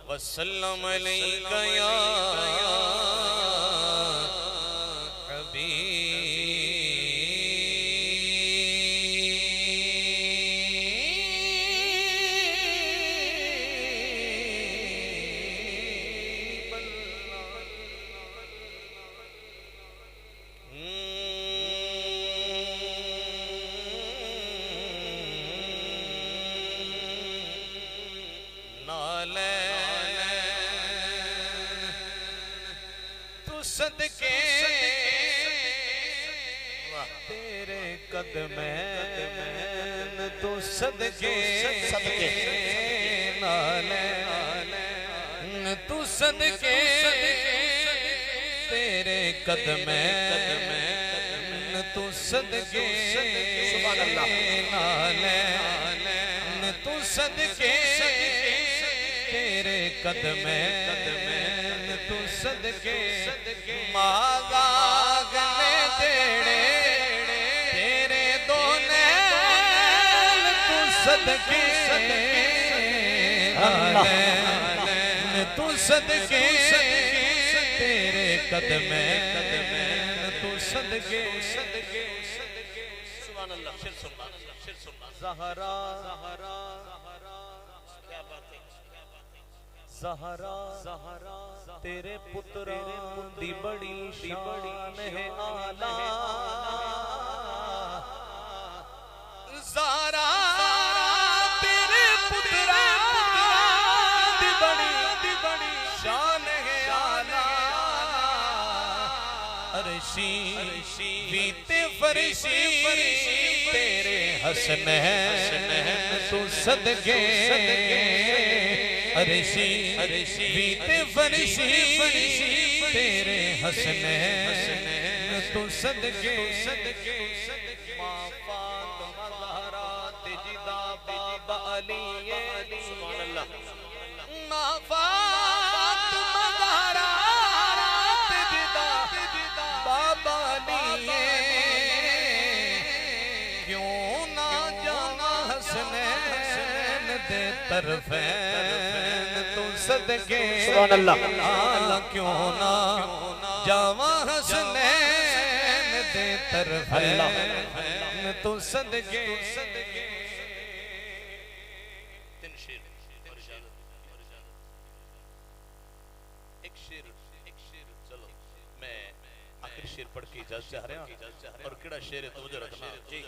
वसल्लम अलैका या सदके तेरे कदमैन तो सदके नालैन तू सदके तेरे कदमैन तू सदके नालैन तू सदके तेरे कदमैन तू सदके मागा गले तेरे तेरे दो नैन तू सदके नालैन तू सदके तेरे कदमैन तू सदके सुभान अल्लाह शेर सुनना ज़हरा क्या बात है ज़हरा तेरे पुत्रां दी बड़ी शान है आला ज़हरा तेरे पुत्रां दी बड़ी शान है आला अर्शी बीते फरशी तेरे हसनैन तू सदके अर्शी बीते फरशी तेरे हसनैन तू सदके माँ फातिमा ज़हरा तेजिदा बाबा अली सुभान अल्लाह माँ फातिमा ज़हरा तेजिदा बाबा अली क्यों ना जाना हसनैन दे तरफैन तू सदके सुभान अल्लाह क्यों ना जावा हसनैन दे तरफैन तू सदके तीन शेर एक शेर चलो मैं आखिरी शेर पढ़ के इजाजत चाह रहे हैं और केड़ा शेर है तवज्जो रखना जी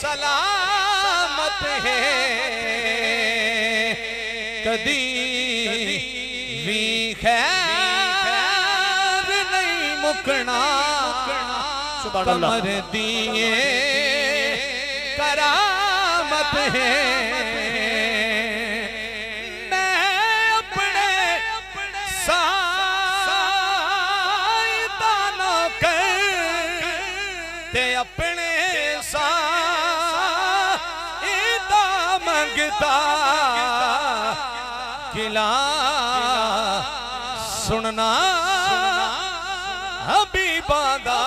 सलामत है कदी भी खैर नहीं मुकना कमर दिए करामत है मैं अपने साइदानों कर ते अपने साइदा मंगता किला सुनना हबीबा दा